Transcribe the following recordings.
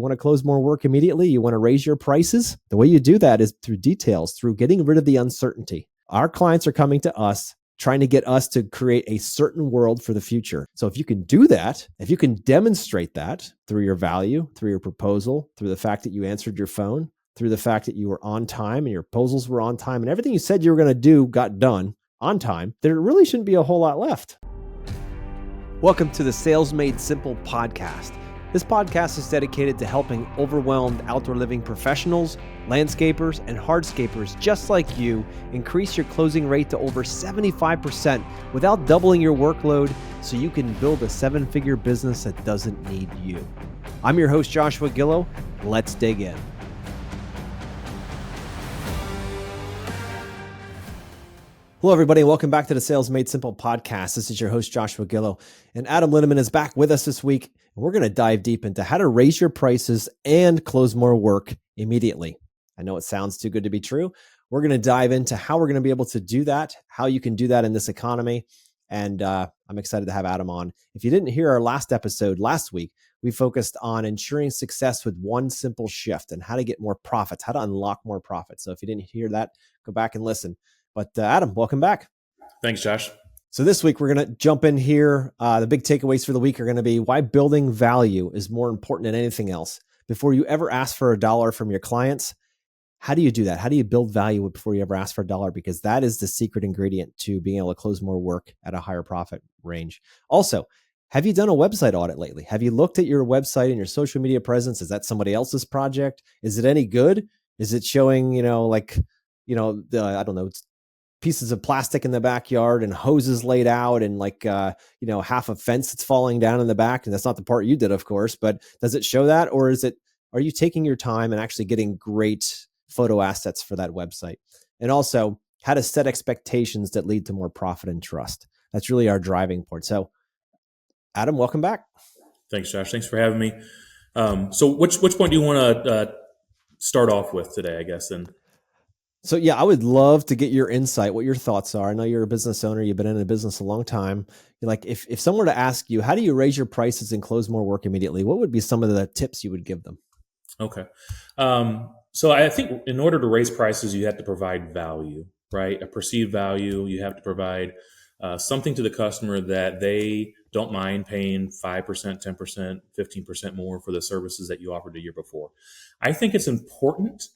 want to close more work immediately? You want to raise your prices? The way you do that is through details, through getting rid of the uncertainty. Our clients are coming to us trying to get us to create a certain world for the future. So if you can do that, if you can demonstrate that through your value, through your proposal, through the fact that you answered your phone, through the fact that you were on time and your proposals were on time and everything you said you were going to do got done on time, there really shouldn't be a whole lot left. Welcome to the Sales Made Simple podcast. This podcast is dedicated to helping overwhelmed outdoor living professionals, landscapers, and hardscapers just like you increase your closing rate to over 75% without doubling your workload so you can build a seven-figure business that doesn't need you. I'm your host, Joshua Gillow. Let's dig in. Hello, everybody, and welcome back to the Sales Made Simple podcast. This is your host, Joshua Gillow, and Adam Linneman is back with us this week. And we're going to dive deep into how to raise your prices and close more work immediately. I know it sounds too good to be true. We're going to dive into how we're going to be able to do that, how you can do that in this economy. And I'm excited to have Adam on. If you didn't hear our last episode last week, we focused on ensuring success with one simple shift and how to get more profits, how to unlock more profits. So if you didn't hear that, go back and listen. But Adam, welcome back. Thanks, Josh. So this week, we're going to jump in here. The big takeaways for the week are going to be why building value is more important than anything else. Before you ever ask for a dollar from your clients, how do you do that? How do you build value before you ever ask for a dollar? Because that is the secret ingredient to being able to close more work at a higher profit range. Also, have you done a website audit lately? Have you looked at your website and your social media presence? Is that somebody else's project? Is it any good? Is it showing, I don't know, pieces of plastic in the backyard and hoses laid out and half a fence that's falling down in the back? And that's not the part you did, of course, but does it show that? Or are you taking your time and actually getting great photo assets for that website? And also how to set expectations that lead to more profit and trust. That's really our driving point. So Adam, welcome back. Thanks, Josh. Thanks for having me. So which point do you want to start off with today, I guess? So yeah, I would love to get your insight, what your thoughts are. I know you're a business owner. You've been in a business a long time. You're like, if someone were to ask you, how do you raise your prices and close more work immediately? What would be some of the tips you would give them? Okay. So I think in order to raise prices, you have to provide value, right? A perceived value. You have to provide something to the customer that they don't mind paying 5%, 10%, 15% more for the services that you offered the year before. I think it's important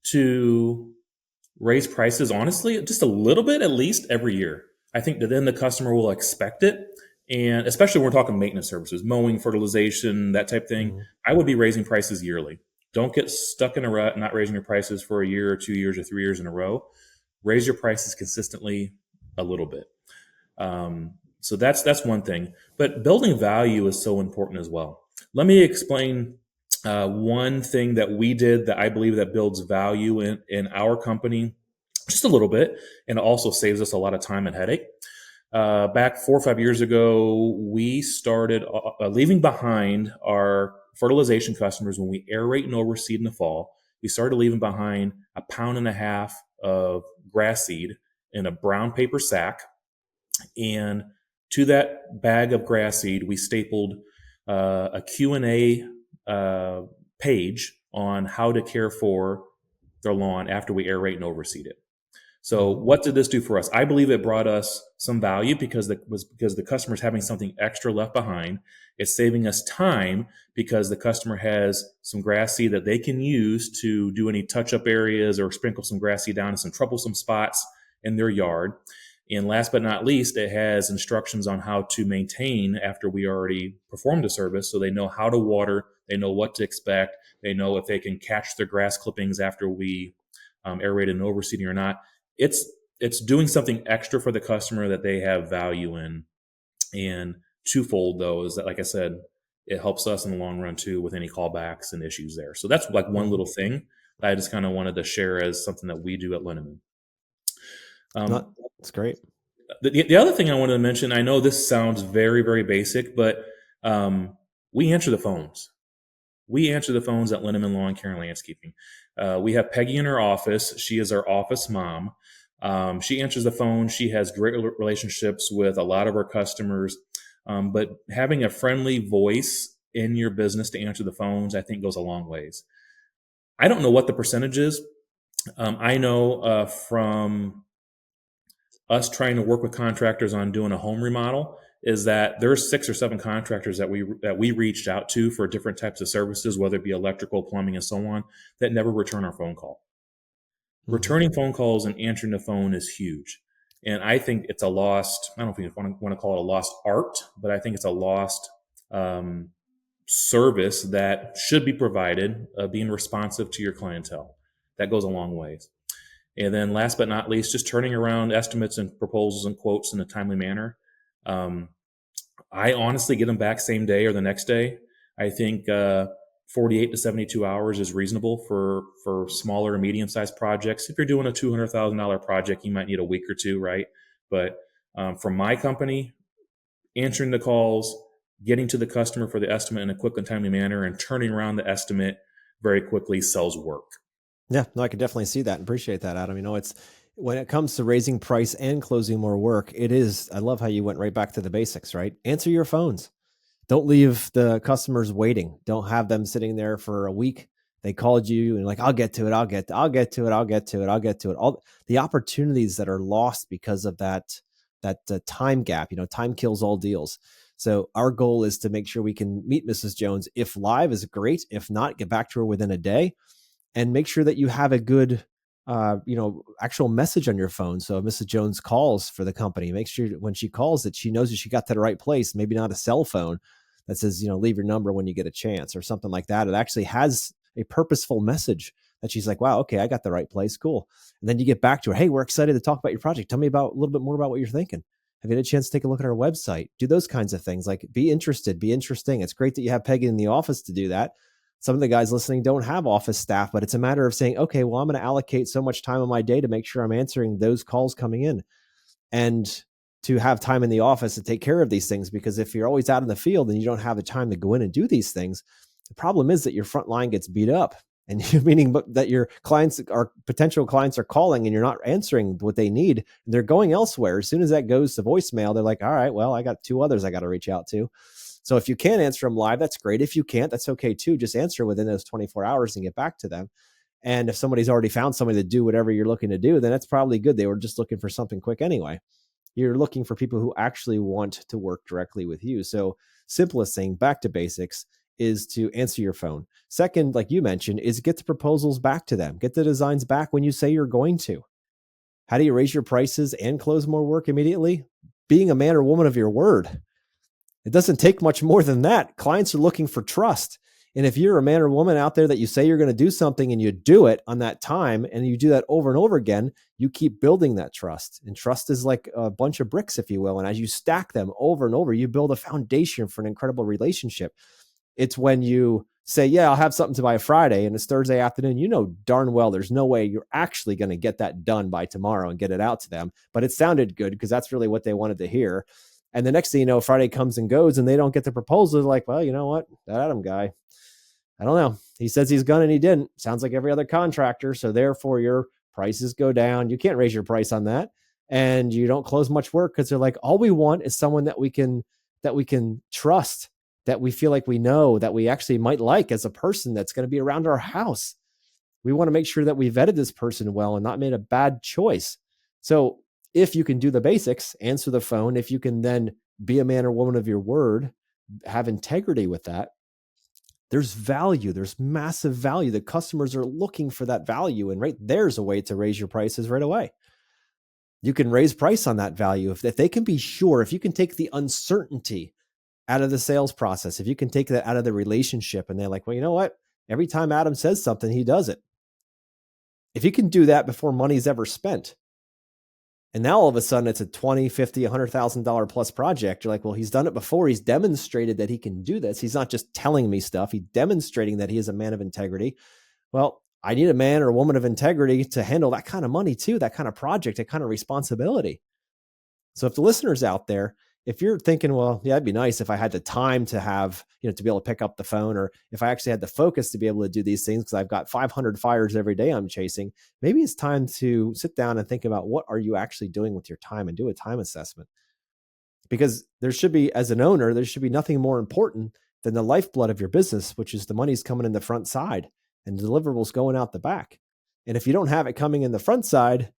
to raise prices, honestly, just a little bit, at least every year. I think that then the customer will expect it. And especially when we're talking maintenance services, mowing, fertilization, that type of thing, mm-hmm. I would be raising prices yearly. Don't get stuck in a rut, not raising your prices for a year or 2 years or 3 years in a row. Raise your prices consistently a little bit. So that's one thing. But building value is so important as well. Let me explain one thing that we did that I believe that builds value in our company just a little bit, and also saves us a lot of time and headache. Back 4 or 5 years ago, we started leaving behind our fertilization customers when we aerate and overseed in the fall. We started leaving behind 1.5 pounds of grass seed in a brown paper sack. And to that bag of grass seed, we stapled a Q&A page on how to care for their lawn after we aerate and overseed it. So what did this do for us? I believe it brought us some value because the customer's having something extra left behind. It's saving us time because the customer has some grass seed that they can use to do any touch-up areas or sprinkle some grass seed down in some troublesome spots in their yard. And last but not least, it has instructions on how to maintain after we already performed a service. So they know how to water, they know what to expect, they know if they can catch their grass clippings after we aerated and overseeding or not. It's doing something extra for the customer that they have value in. And twofold though is that, like I said, it helps us in the long run too with any callbacks and issues there. So that's like one little thing that I just kind of wanted to share as something that we do at Linneman. That's great. The other thing I wanted to mention, I know this sounds very, very basic, but we answer the phones. We answer the phones at Linneman Lawn Care and Landscaping. We have Peggy in her office. She is our office mom. She answers the phone. She has great relationships with a lot of our customers. But having a friendly voice in your business to answer the phones, I think goes a long ways. I don't know what the percentage is. I know from us trying to work with contractors on doing a home remodel is that there's 6 or 7 contractors that we reached out to for different types of services, whether it be electrical, plumbing, and so on, that never return our phone call. Mm-hmm. Returning phone calls and answering the phone is huge. And I think it's a lost, I don't know if you want to call it a lost art, but I think it's a lost um, service that should be provided, being responsive to your clientele. That goes a long ways. And then last but not least, just turning around estimates and proposals and quotes in a timely manner. Um, I honestly get them back same day or the next day. I think 48 to 72 hours is reasonable for smaller and medium sized projects. If you're doing a $200,000 project, you might need a week or two, right? But for my company, answering the calls, getting to the customer for the estimate in a quick and timely manner, and turning around the estimate very quickly sells work. Yeah, no, I can definitely see that and appreciate that, Adam. It's when it comes to raising price and closing more work, it is, I love how you went right back to the basics, right? Answer your phones. Don't leave the customers waiting. Don't have them sitting there for a week. They called you and like, I'll get to it. I'll get to it. I'll get to it. I'll get to it. All the opportunities that are lost because of that time gap, time kills all deals. So our goal is to make sure we can meet Mrs. Jones. If live is great, if not, get back to her within a day and make sure that you have a good actual message on your phone. So if Mrs. Jones calls for the company, make sure when she calls that she knows that she got to the right place, maybe not a cell phone that says, leave your number when you get a chance or something like that. It actually has a purposeful message that she's like, wow, okay, I got the right place. Cool. And then you get back to her. Hey, we're excited to talk about your project. Tell me about a little bit more about what you're thinking. Have you had a chance to take a look at our website? Do those kinds of things. Like be interested, be interesting. It's great that you have Peggy in the office to do that. Some of the guys listening don't have office staff, but it's a matter of saying, okay, well, I'm going to allocate so much time in my day to make sure I'm answering those calls coming in and to have time in the office to take care of these things. Because if you're always out in the field and you don't have the time to go in and do these things, the problem is that your front line gets beat up and meaning that your clients are potential clients are calling and you're not answering what they need. They're going elsewhere. As soon as that goes to voicemail, they're like, all right, well, I got 2 others I got to reach out to. So if you can answer them live, that's great. If you can't, that's okay too. Just answer within those 24 hours and get back to them. And if somebody's already found somebody to do whatever you're looking to do, then that's probably good. They were just looking for something quick anyway. You're looking for people who actually want to work directly with you. So simplest thing, back to basics, is to answer your phone. Second, like you mentioned, is get the proposals back to them. Get the designs back when you say you're going to. How do you raise your prices and close more work immediately? Being a man or woman of your word. It doesn't take much more than that. Clients are looking for trust. And if you're a man or woman out there that you say you're going to do something and you do it on that time and you do that over and over again, you keep building that trust. And trust is like a bunch of bricks, if you will. And as you stack them over and over, you build a foundation for an incredible relationship. It's when you say, yeah, I'll have something to by Friday and it's Thursday afternoon, you know darn well there's no way you're actually going to get that done by tomorrow and get it out to them. But it sounded good because that's really what they wanted to hear. And the next thing you know, Friday comes and goes and they don't get the proposal. They're like, well, you know what? That Adam guy, I don't know. He says he's going to and he didn't. Sounds like every other contractor. So therefore your prices go down. You can't raise your price on that. And you don't close much work because they're like, all we want is someone that we can trust, that we feel like we know, that we actually might like as a person that's going to be around our house. We want to make sure that we vetted this person well and not made a bad choice. So if you can do the basics, answer the phone, if you can then be a man or woman of your word, have integrity with that, there's value. There's massive value. The customers are looking for that value. And right there's a way to raise your prices right away. You can raise price on that value. If they can be sure, if you can take the uncertainty out of the sales process, if you can take that out of the relationship and they're like, well, you know what? Every time Adam says something, he does it. If you can do that before money's ever spent, and now all of a sudden it's a $20, $50, $100,000 plus project. You're like, well, he's done it before. He's demonstrated that he can do this. He's not just telling me stuff. He's demonstrating that he is a man of integrity. Well, I need a man or a woman of integrity to handle that kind of money too, that kind of project, that kind of responsibility. So if the listeners out there, if you're thinking, well, yeah, it'd be nice if I had the time to have, to be able to pick up the phone, or if I actually had the focus to be able to do these things, because I've got 500 fires every day I'm chasing, maybe it's time to sit down and think about what are you actually doing with your time and do a time assessment. Because there should be, as an owner, there should be nothing more important then the lifeblood of your business, which is the money's coming in the front side and deliverables going out the back. And if you don't have it coming in the front side,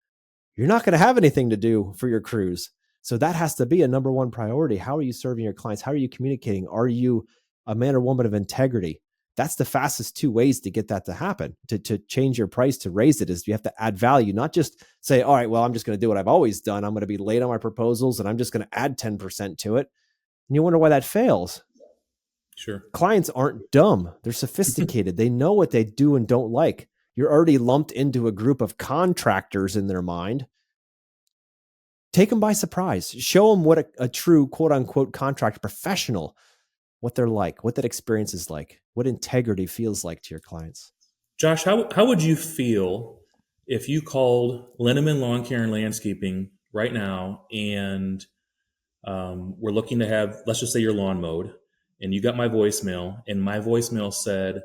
you're not going to have anything to do for your crews. So that has to be a number one priority. How are you serving your clients? How are you communicating? Are you a man or woman of integrity? That's the fastest two ways to get that to happen. To change your price, to raise it, is you have to add value, not just say, all right, well, I'm just going to do what I've always done. I'm going to be late on my proposals and I'm just going to add 10% to it. And you wonder why that fails. Sure. Clients aren't dumb. They're sophisticated. They know what they do and don't like. You're already lumped into a group of contractors in their mind. Take them by surprise. Show them what a true quote unquote contract professional, what they're like, what that experience is like, what integrity feels like to your clients. Josh, how would you feel if you called Linneman Lawn Care and Landscaping right now and we're looking to have, let's just say, your lawn mowed, and you got my voicemail, and my voicemail said,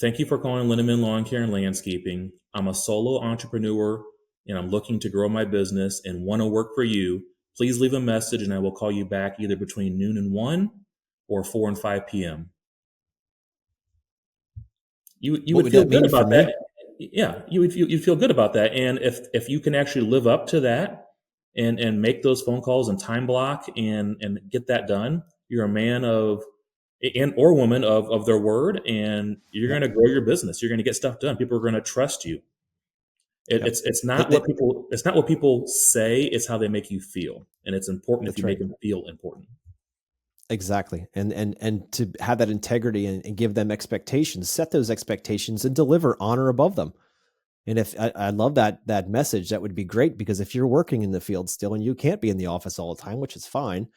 "Thank you for calling Linneman Lawn Care and Landscaping. I'm a solo entrepreneur and I'm looking to grow my business and want to work for you. Please leave a message and I will call you back either between noon and 1 or 4 and 5 p.m." You What would would feel that good mean for about that. me? Yeah, you'd feel good about that. And if you can actually live up to that and make those phone calls and time block and get that done, you're a man of and or woman of their word, and you're going Yep. to grow your business. You're going to get stuff done. People are going to trust you. Yep. It's not what people say. It's how they make you feel, and it's important if That's you right. make them feel important. Exactly. And to have that integrity and give them expectations, set those expectations and deliver honor above them. And if I love that message, that would be great, because if you're working in the field still and you can't be in the office all the time, which is fine,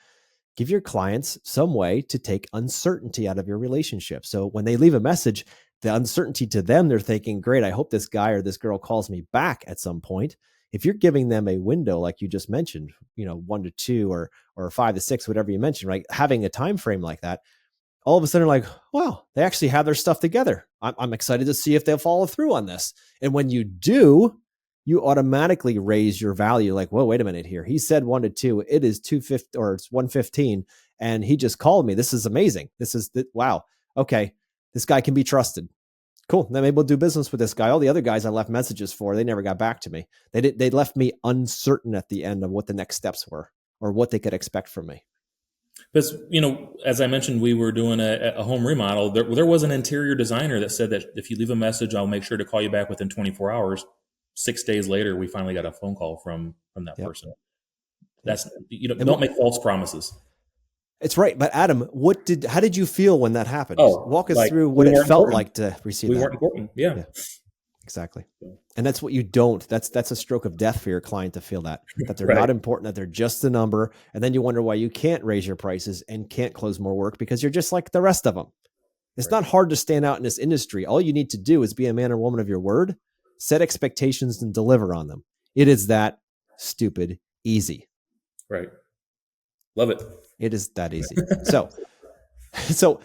give your clients some way to take uncertainty out of your relationship. So when they leave a message, the uncertainty to them, they're thinking, great, I hope this guy or this girl calls me back at some point. If you're giving them a window, like you just mentioned, 1 to 2 or 5 to 6, whatever you mentioned, right? Having a time frame like that, all of a sudden like, wow, they actually have their stuff together. I'm excited to see if they'll follow through on this. And when you do, you automatically raise your value. Like, whoa, wait a minute here. He said 1 to 2. It is 2:50 or it's 1:15, and he just called me. This is amazing. Wow. Okay, this guy can be trusted. Cool. Then maybe we'll do business with this guy. All the other guys I left messages for, they never got back to me. They left me uncertain at the end of what the next steps were or what they could expect from me. Because, as I mentioned, we were doing a home remodel. There was an interior designer that said that if you leave a message, I'll make sure to call you back within 24 hours. 6 days later, we finally got a phone call from that Yep. person. Yep. That's And don't make false promises. it's right. But Adam, how did you feel when that happened? Oh, Walk us like through we what it weren't felt important. like to receive We that. weren't important. Yeah. Yeah, exactly. And that's what you don't. That's a stroke of death for your client to feel that they're Right. not important, that they're just a number. And then you wonder why you can't raise your prices and can't close more work, because you're just like the rest of them. It's Right. not hard to stand out in this industry. All you need to do is be a man or woman of your word, set expectations and deliver on them. It is that stupid easy. Right. Love it. It is that easy. So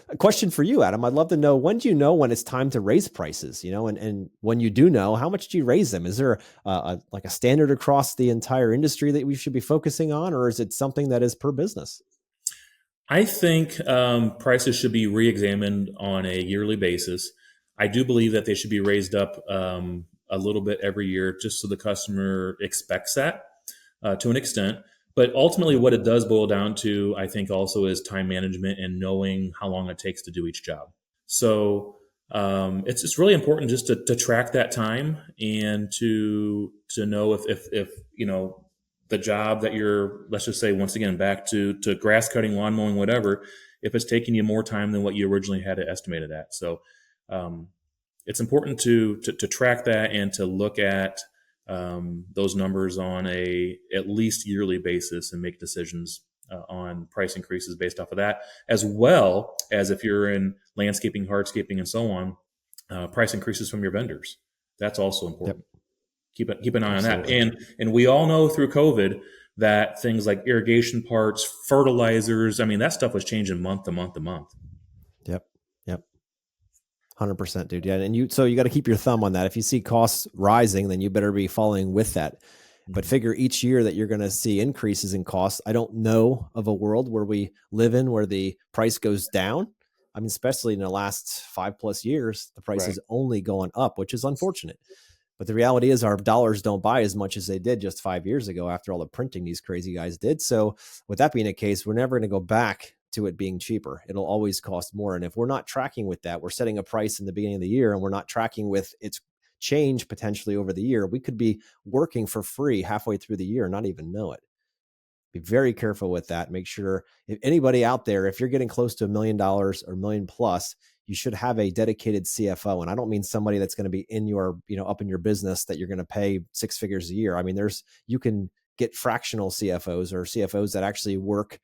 a question for you, Adam. I'd love to know, when do you know when it's time to raise prices, and when you do know, how much do you raise them? Is there like a standard across the entire industry that we should be focusing on, or is it something that is per business? I think prices should be re-examined on a yearly basis. I do believe that they should be raised up a little bit every year, just so the customer expects that to an extent. But ultimately, Yep. what it does boil down to, I think, also is time management and knowing how long it takes to do each job. So it's really important just to track that time and to know if the job that you're, let's just say, once again, back to grass cutting, lawn mowing, whatever, if it's taking you more time than what you originally had it estimated at. So it's important to track that and to look at those numbers on a at least yearly basis and make decisions on price increases based off of that, as well as if you're in landscaping, hardscaping, and so on, price increases from your vendors. That's also Yep. important. Keep an eye on that. Absolutely. And we all know through COVID that things like irrigation parts, fertilizers, I mean, that stuff was changing month to month to month. Yep. Yep. 100%, dude. Yeah. And so you got to keep your thumb on that. If you see costs rising, then you better be following with that. But Mhm. figure each year that you're going to see increases in costs. I don't know of a world where we live in where the price goes down. I mean, especially in the last 5+ years, the price Right. has only gone up, which is unfortunate. But the reality is our dollars don't buy as much as they did just 5 years ago after all the printing these crazy guys did. So with that being the case, we're never going to go back to it being cheaper. It'll always cost more. And if we're not tracking with that, we're setting a price in the beginning of the year and we're not tracking with its change potentially over the year. We could be working for free halfway through the year and not even know it. Be very careful with that. Make sure if anybody out there, if you're getting close to $1 million or a million plus, you should have a dedicated CFO. And I don't mean somebody that's going to be in your, up in your business that you're going to pay 6 figures a year. I mean, you can get fractional CFOs or CFOs that actually work,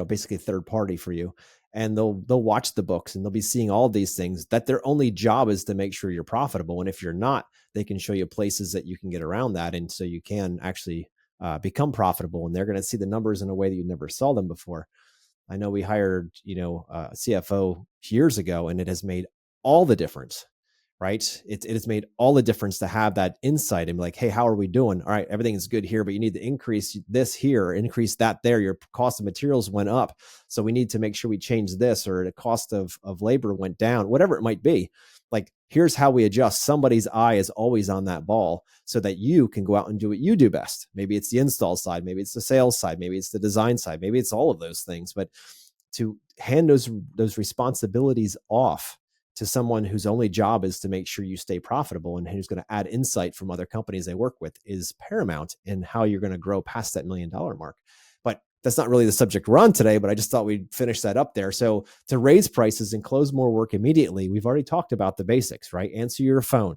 basically third party for you. And they'll watch the books and they'll be seeing all these things that their only job is to make sure you're profitable. And if you're not, they can show you places that you can get around that. And so you can actually become profitable, and they're going to see the numbers in a way that you never saw them before. I know we hired, a CFO years ago, and it has made all the difference, right? It has made all the difference to have that insight and be like, hey, how are we doing? All right, everything is good here, but you need to increase this here, increase that there. Your cost of materials went up, so we need to make sure we change this, or the cost of labor went down, whatever it might be. Like, here's how we adjust. Somebody's eye is always on that ball so that you can go out and do what you do best. Maybe it's the install side, maybe it's the sales side, maybe it's the design side, maybe it's all of those things. But to hand those responsibilities off to someone whose only job is to make sure you stay profitable and who's going to add insight from other companies they work with is paramount in how you're going to grow past that $1 million mark. But that's not really the subject we're on today, but I just thought we'd finish that up there. So to raise prices and close more work immediately, we've already talked about the basics, right? Answer your phone.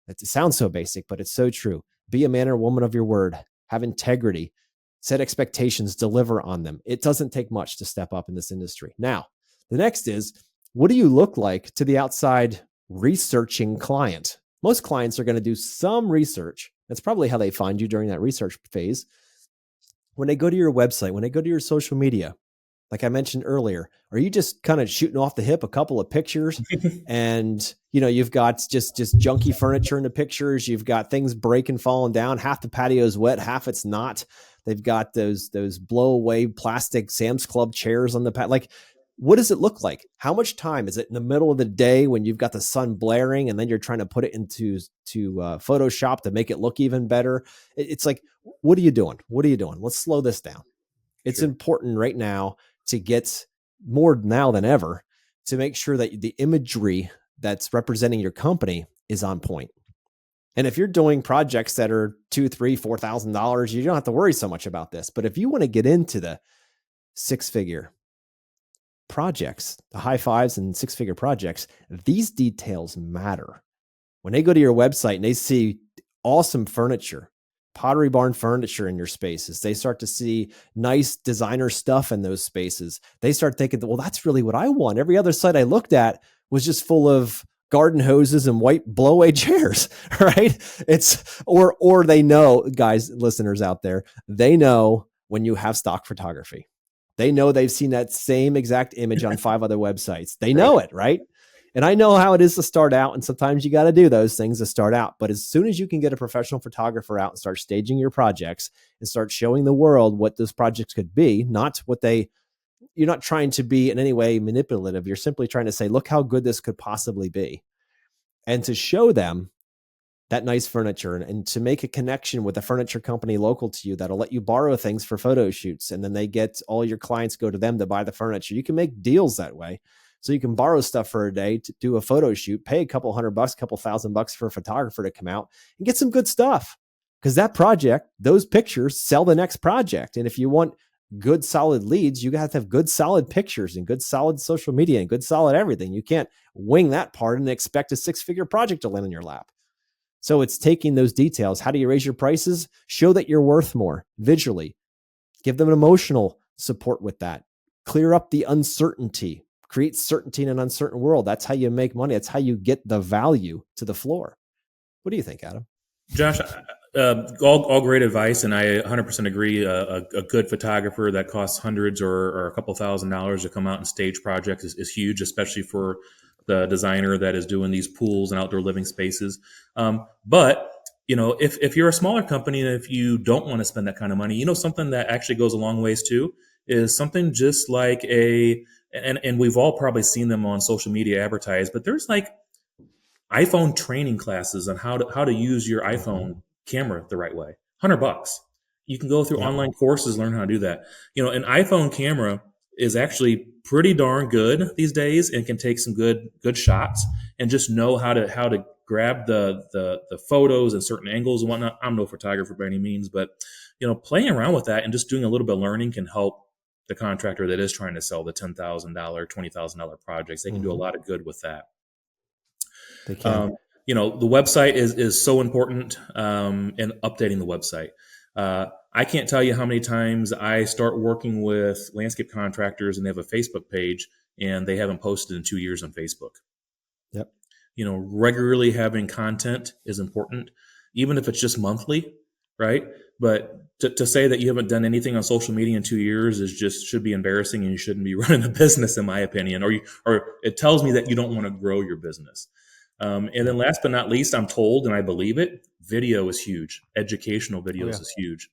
It sounds so basic, but it's so true. Be a man or woman of your word. Have integrity. Set expectations, deliver on them. It doesn't take much to step up in this industry. Now, the next is, what do you look like to the outside researching client? Most clients are going to do some research. That's probably how they find you during that research phase. When they go to your website, when they go to your social media, like I mentioned earlier, are you just kind of shooting off the hip a couple of pictures and, you've got just junky furniture in the pictures. You've got things breaking, falling down. Half the patio is wet, half it's not. They've got those blow away plastic Sam's Club chairs on the patio. Like, what does it look like? How much time is it in the middle of the day when you've got the sun blaring and then you're trying to put it into Photoshop to make it look even better? It's like, what are you doing? What are you doing? Let's slow this down. It's Sure. important right now to get more now than ever to make sure that the imagery that's representing your company is on point. And if you're doing projects that are $2,000, $3,000, $4,000, you don't have to worry so much about this. But if you want to get into the 6-figure projects, the high fives and 6-figure projects, these details matter. When they go to your website and they see awesome furniture, Pottery Barn furniture in your spaces, they start to see nice designer stuff in those spaces. They start thinking, well, that's really what I want. Every other site I looked at was just full of garden hoses and white blow-away chairs, right? Or they know, guys, listeners out there, they know when you have stock photography. They know they've seen that same exact image on 5 other websites. They know it, right? And I know how it is to start out. And sometimes you got to do those things to start out. But as soon as you can get a professional photographer out and start staging your projects and start showing the world what those projects could be, you're not trying to be in any way manipulative. You're simply trying to say, look how good this could possibly be. And to show them that nice furniture and to make a connection with a furniture company local to you that'll let you borrow things for photo shoots. And then they get all your clients go to them to buy the furniture. You can make deals that way. So you can borrow stuff for a day to do a photo shoot, pay a couple $100, couple $1,000 for a photographer to come out and get some good stuff. Because that project, those pictures sell the next project. And if you want good solid leads, you have to have good solid pictures and good solid social media and good solid everything. You can't wing that part and expect a 6-figure project to land in your lap. So it's taking those details. How do you raise your prices? Show that you're worth more visually. Give them an emotional support with that. Clear up the uncertainty. Create certainty in an uncertain world. That's how you make money. That's how you get the value to the floor. What do you think, Adam? Josh, all great advice, and I 100% agree. A good photographer that costs hundreds or a couple $1,000s to come out and stage projects is huge, especially for the designer that is doing these pools and outdoor living spaces. But if you're a smaller company and if you don't want to spend that kind of money, something that actually goes a long ways too is something just like a and we've all probably seen them on social media advertised, but there's like iPhone training classes on how to use your iPhone camera the right way. $100. You can go through Yep. online courses, learn how to do that. An iPhone camera is actually pretty darn good these days and can take some good shots, and just know how to grab the photos and certain angles and whatnot. I'm no photographer by any means, but playing around with that and just doing a little bit of learning can help the contractor that is trying to sell the $10,000, $20,000 projects. They can do a lot of good with that. They can. The website is so important, and updating the website. I can't tell you how many times I start working with landscape contractors and they have a Facebook page and they haven't posted in 2 years on Facebook. Yep. Regularly having content is important, even if it's just monthly, right? But to say that you haven't done anything on social media in 2 years should be embarrassing, and you shouldn't be running a business, in my opinion. Or it tells me that you don't want to grow your business. And then last but not least, I'm told, and I believe it, video is huge. Educational Oh videos yeah. is huge.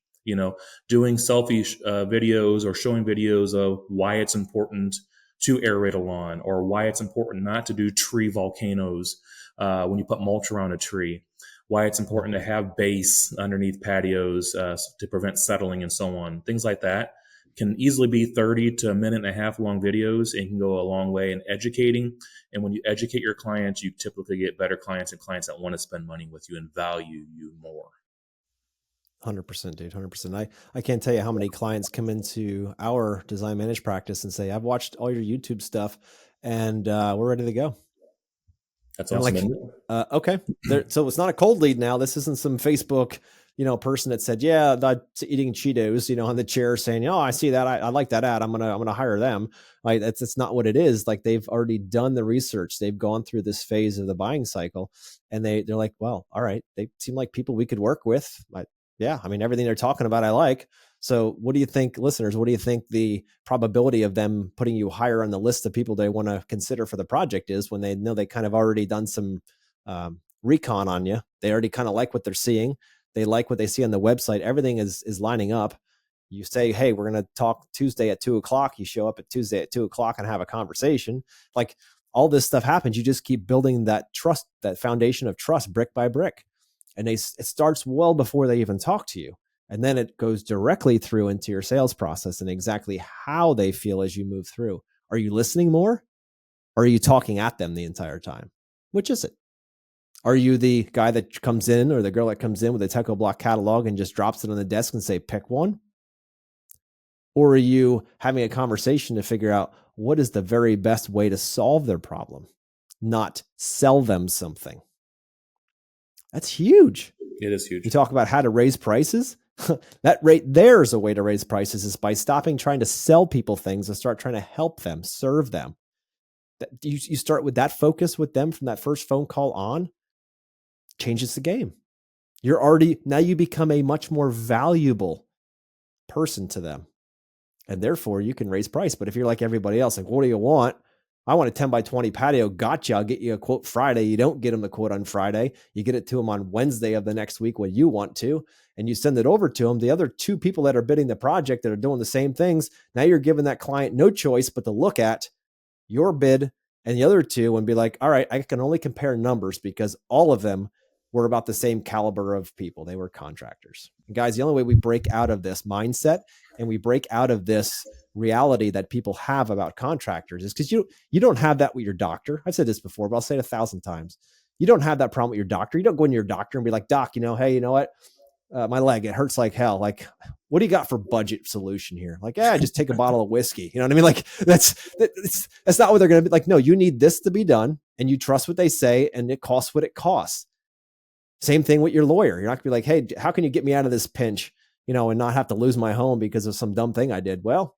Doing selfie videos or showing videos of why it's important to aerate a lawn, or why it's important not to do tree volcanoes when you put mulch around a tree, why it's important to have base underneath patios to prevent settling and so on. Things like that can easily be 30 to a minute and a half long videos, and can go a long way in educating. And when you educate your clients, you typically get better clients and clients that want to spend money with you and value you more. 100%, dude. 100%. I can't tell you how many clients come into our design manage practice and say, I've watched all your YouTube stuff and we're ready to go. That's And I'm awesome. like, okay. So it's not a cold lead now. This isn't some Facebook, person that said, yeah, that's eating Cheetos, on the chair saying, oh, I see that. I like that ad. I'm going to hire them. Like that's not what it is. Like they've already done the research. They've gone through this phase of the buying cycle, and they're like, well, all right. They seem like people we could work with. Yeah. I mean, everything they're talking about, I like. So what do you think, listeners, what do you think the probability of them putting you higher on the list of people they want to consider for the project is, when they know they kind of already done some recon on you? They already kind of like what they're seeing. They like what they see on the website. Everything is lining up. You say, hey, we're going to talk Tuesday at 2:00. You show up at Tuesday at 2:00 and have a conversation. Like all this stuff happens. You just keep building that trust, that foundation of trust, brick by brick. And it starts well before they even talk to you. And then it goes directly through into your sales process and exactly how they feel as you move through. Are you listening more? Or are you talking at them the entire time? Which is it? Are you the guy that comes in, or the girl that comes in with a Techo Block catalog and just drops it on the desk and say, pick one? Or are you having a conversation to figure out what is the very best way to solve their problem, not sell them something? That's huge. It is huge. You talk about how to raise prices. That right there is a way to raise prices, is by stopping trying to sell people things and start trying to help them, serve them. You start with that focus with them from that first phone call on, changes the game. Now you become a much more valuable person to them. And therefore you can raise price. But if you're like everybody else, like, what do you want? I want a 10 by 20 patio. Gotcha. I'll get you a quote Friday. You don't get them the quote on Friday. You get it to them on Wednesday of the next week when you want to, and you send it over to them. The other two people that are bidding the project that are doing the same things, now you're giving that client no choice but to look at your bid and the other two and be like, all right, I can only compare numbers because all of them were about the same caliber of people. They were contractors. And guys, the only way we break out of this mindset and we break out of this reality that people have about contractors is because you don't have that with your doctor. I've said this before, but I'll say it 1,000 times. You don't have that problem with your doctor. You don't go into your doctor and be like, doc, hey, you know what? My leg, it hurts like hell. Like, what do you got for budget solution here? Like, just take a bottle of whiskey. You know what I mean? Like that's not what they're going to be like. No, you need this to be done, and you trust what they say, and it costs what it costs. Same thing with your lawyer. You're not gonna be like, hey, how can you get me out of this pinch, and not have to lose my home because of some dumb thing I did? Well,